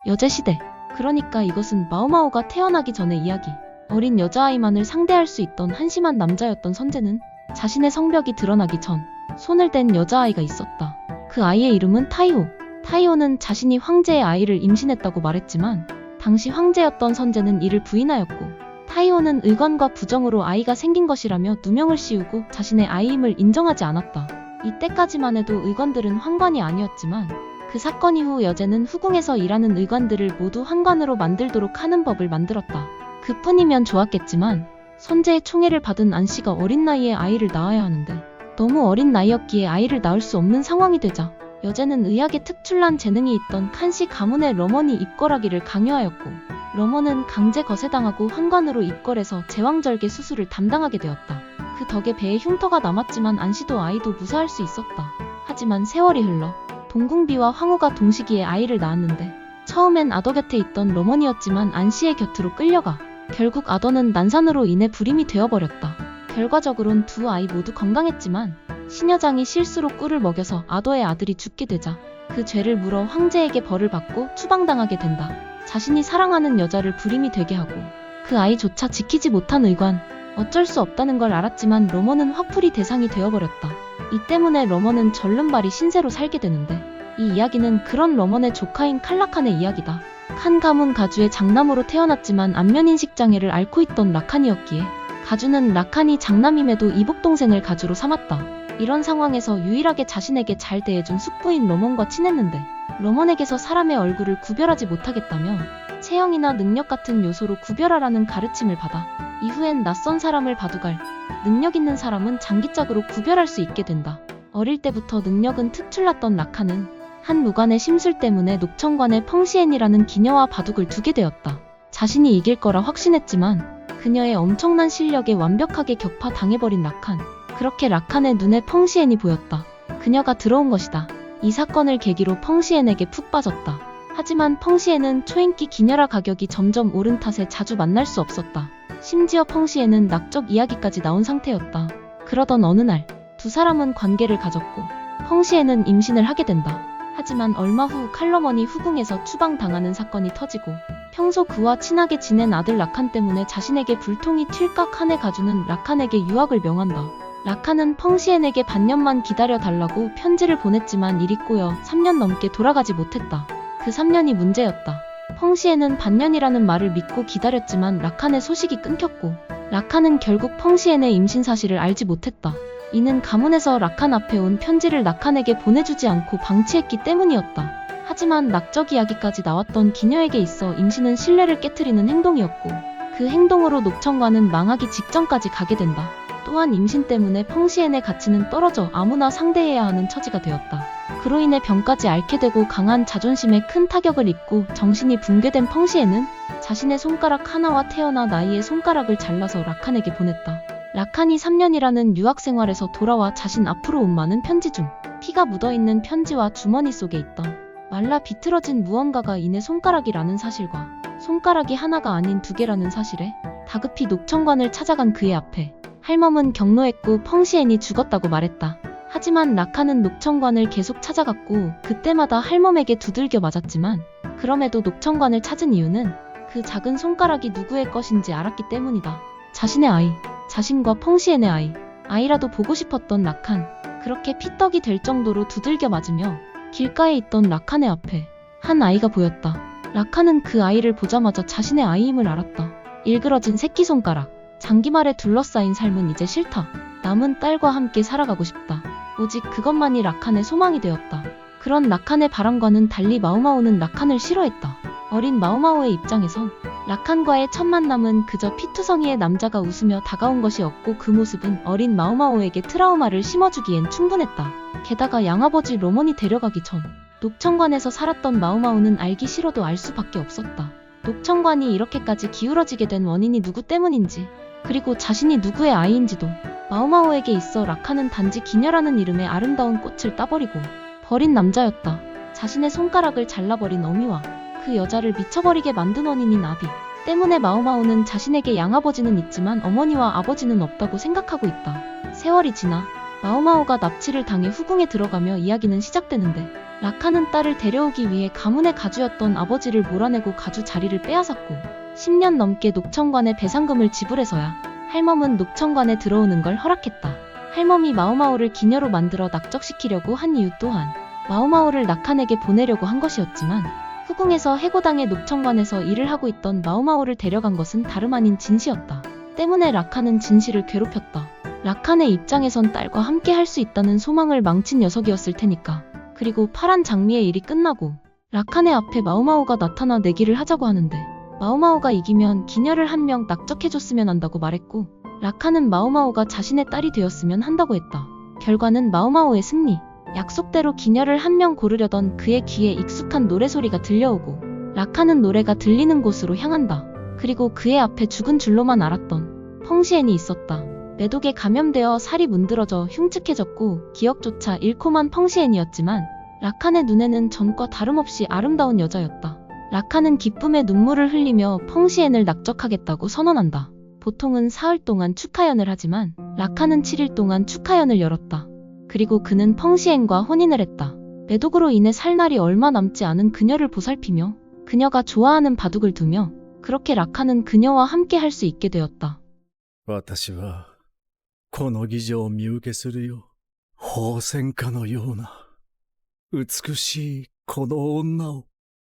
여제시대. 그러니까 이것은 마오마오가 태어나기 전의 이야기. 어린 여자아이만을 상대할 수 있던 한심한 남자였던 선제는 자신의 성벽이 드러나기 전 손을 댄 여자아이가 있었다. 그 아이의 이름은 타이호. 타이호는 자신이 황제의 아이를 임신했다고 말했지만 당시 황제였던 선제는 이를 부인하였고, 타이호는 의관과 부정으로 아이가 생긴 것이라며 누명을 씌우고 자신의 아이임을 인정하지 않았다. 이때까지만 해도 의관들은 환관이 아니었지만 그 사건 이후 여제는 후궁에서 일하는 의관들을 모두 환관으로 만들도록 하는 법을 만들었다. 그뿐이면 좋았겠지만 선제의 총애를 받은 안씨가 어린 나이에 아이를 낳아야 하는데 너무 어린 나이였기에 아이를 낳을 수 없는 상황이 되자 여제는 의학에 특출난 재능이 있던 칸씨 가문의 러먼이 입궐하기를 강요하였고, 러먼은 강제 거세당하고 환관으로 입궐해서 제왕절개 수술을 담당하게 되었다. 그 덕에 배에 흉터가 남았지만 안씨도 아이도 무사할 수 있었다. 하지만 세월이 흘러 동궁비와 황후가 동시기에 아이를 낳았는데 처음엔 아더 곁에 있던 러먼이었지만 안씨의 곁으로 끌려가 결국 아더는 난산으로 인해 불임이 되어버렸다. 결과적으론 두 아이 모두 건강했지만 신여장이 실수로 꿀을 먹여서 아더의 아들이 죽게 되자 그 죄를 물어 황제에게 벌을 받고 추방당하게 된다. 자신이 사랑하는 여자를 불임이 되게 하고 그 아이조차 지키지 못한 의관. 어쩔 수 없다는 걸 알았지만 러먼은 화풀이 대상이 되어버렸다. 이 때문에 러먼은 절름발이 신세로 살게 되는데, 이 이야기는 그런 러먼의 조카인 칼라칸의 이야기다. 칸 가문 가주의 장남으로 태어났지만 안면인식 장애를 앓고 있던 라칸이었기에 가주는 라칸이 장남임에도 이복동생을 가주로 삼았다. 이런 상황에서 유일하게 자신에게 잘 대해준 숙부인 러먼과 친했는데 러먼에게서 사람의 얼굴을 구별하지 못하겠다며 체형이나 능력 같은 요소로 구별하라는 가르침을 받아 이후엔 낯선 사람을 봐두갈 능력 있는 사람은 장기짝으로 구별할 수 있게 된다. 어릴 때부터 능력은 특출났던 라칸은 한 무관의 심술 때문에 녹청관에 펑시엔이라는 기녀와 바둑을 두게 되었다. 자신이 이길 거라 확신했지만 그녀의 엄청난 실력에 완벽하게 격파당해버린 라칸. 그렇게 라칸의 눈에 펑시엔이 보였다. 그녀가 들어온 것이다. 이 사건을 계기로 펑시엔에게 푹 빠졌다. 하지만 펑시엔은 초인기 기녀라 가격이 점점 오른 탓에 자주 만날 수 없었다. 심지어 펑시엔은 낙적 이야기까지 나온 상태였다. 그러던 어느 날 두 사람은 관계를 가졌고 펑시엔은 임신을 하게 된다. 하지만 얼마 후 칼러먼이 후궁에서 추방당하는 사건이 터지고 평소 그와 친하게 지낸 아들 라칸 때문에 자신에게 불통이 튈까 칸의 가주는 라칸에게 유학을 명한다. 라칸은 펑시엔에게 반년만 기다려달라고 편지를 보냈지만 일이 꼬여 3년 넘게 돌아가지 못했다. 그 3년이 문제였다. 펑시엔은 반년이라는 말을 믿고 기다렸지만 라칸의 소식이 끊겼고 라칸은 결국 펑시엔의 임신 사실을 알지 못했다. 이는 가문에서 라칸 앞에 온 편지를 라칸에게 보내주지 않고 방치했기 때문이었다. 하지만 낙적 이야기까지 나왔던 기녀에게 있어 임신은 신뢰를 깨트리는 행동이었고 그 행동으로 녹청관은 망하기 직전까지 가게 된다. 또한 임신 때문에 펑시엔의 가치는 떨어져 아무나 상대해야 하는 처지가 되었다. 그로 인해 병까지 앓게 되고 강한 자존심에 큰 타격을 입고 정신이 붕괴된 펑시엔은 자신의 손가락 하나와 태어나 나이의 손가락을 잘라서 라칸에게 보냈다. 라칸이 3년이라는 유학 생활에서 돌아와 자신 앞으로 온 많은 편지 중 피가 묻어있는 편지와 주머니 속에 있던 말라 비틀어진 무언가가 이내 손가락이라는 사실과 손가락이 하나가 아닌 두 개라는 사실에 다급히 녹청관을 찾아간 그의 앞에 할멈은 경로했고 펑시엔이 죽었다고 말했다. 하지만 라칸은 녹청관을 계속 찾아갔고 그때마다 할멈에게 두들겨 맞았지만 그럼에도 녹청관을 찾은 이유는 그 작은 손가락이 누구의 것인지 알았기 때문이다. 자신의 아이, 자신과 펑시엔의 아이, 아이라도 보고 싶었던 라칸. 그렇게 피떡이 될 정도로 두들겨 맞으며 길가에 있던 라칸의 앞에 한 아이가 보였다. 라칸은 그 아이를 보자마자 자신의 아이임을 알았다. 일그러진 새끼손가락. 장기말에 둘러싸인 삶은 이제 싫다. 남은 딸과 함께 살아가고 싶다. 오직 그것만이 라칸의 소망이 되었다. 그런 라칸의 바람과는 달리 마오마오는 라칸을 싫어했다. 어린 마오마오의 입장에선 라칸과의 첫 만남은 그저 피투성이의 남자가 웃으며 다가온 것이었고 그 모습은 어린 마오마오에게 트라우마를 심어주기엔 충분했다. 게다가 양아버지 러먼이 데려가기 전 녹청관에서 살았던 마오마오는 알기 싫어도 알 수밖에 없었다. 녹청관이 이렇게까지 기울어지게 된 원인이 누구 때문인지, 그리고 자신이 누구의 아이인지도. 마오마오에게 있어 라칸은 단지 기녀라는 이름의 아름다운 꽃을 따버리고 버린 남자였다. 자신의 손가락을 잘라버린 어미와 그 여자를 미쳐버리게 만든 원인인 아비 때문에 마오마오는 자신에게 양아버지는 있지만 어머니와 아버지는 없다고 생각하고 있다. 세월이 지나 마오마오가 납치를 당해 후궁에 들어가며 이야기는 시작되는데 라카는 딸을 데려오기 위해 가문의 가주였던 아버지를 몰아내고 가주 자리를 빼앗았고 10년 넘게 녹청관에 배상금을 지불해서야 할멈은 녹청관에 들어오는 걸 허락했다. 할멈이 마오마오를 기녀로 만들어 낙적시키려고 한 이유 또한 마오마오를 라칸에게 보내려고 한 것이었지만 후궁에서 해고당해 녹청관에서 일을 하고 있던 마오마오를 데려간 것은 다름 아닌 진시였다. 때문에 라칸은 진시를 괴롭혔다. 라칸의 입장에선 딸과 함께 할 수 있다는 소망을 망친 녀석이었을 테니까. 그리고 파란 장미의 일이 끝나고 라칸의 앞에 마오마오가 나타나 내기를 하자고 하는데 마오마오가 이기면 기녀를 한 명 낙적해줬으면 한다고 말했고 라칸은 마오마오가 자신의 딸이 되었으면 한다고 했다. 결과는 마오마오의 승리. 약속대로 기녀를 한 명 고르려던 그의 귀에 익숙한 노래소리가 들려오고 라칸은 노래가 들리는 곳으로 향한다. 그리고 그의 앞에 죽은 줄로만 알았던 펑시엔이 있었다. 매독에 감염되어 살이 문드러져 흉측해졌고 기억조차 잃고만 펑시엔이었지만 라칸의 눈에는 전과 다름없이 아름다운 여자였다. 라칸은 기쁨의 눈물을 흘리며 펑시엔을 낙적하겠다고 선언한다. 보통은 사흘 동안 축하연을 하지만 라칸은 7일 동안 축하연을 열었다. 그리고 그는 펑시엔과 혼인을 했다. 매독으로 인해 살 날이 얼마 남지 않은 그녀를 보살피며 그녀가 좋아하는 바둑을 두며 그렇게 라칸은 그녀와 함께 할 수 있게 되었다. 私はこの儀仗を見受けするよ。宝泉花のような美しいこの女を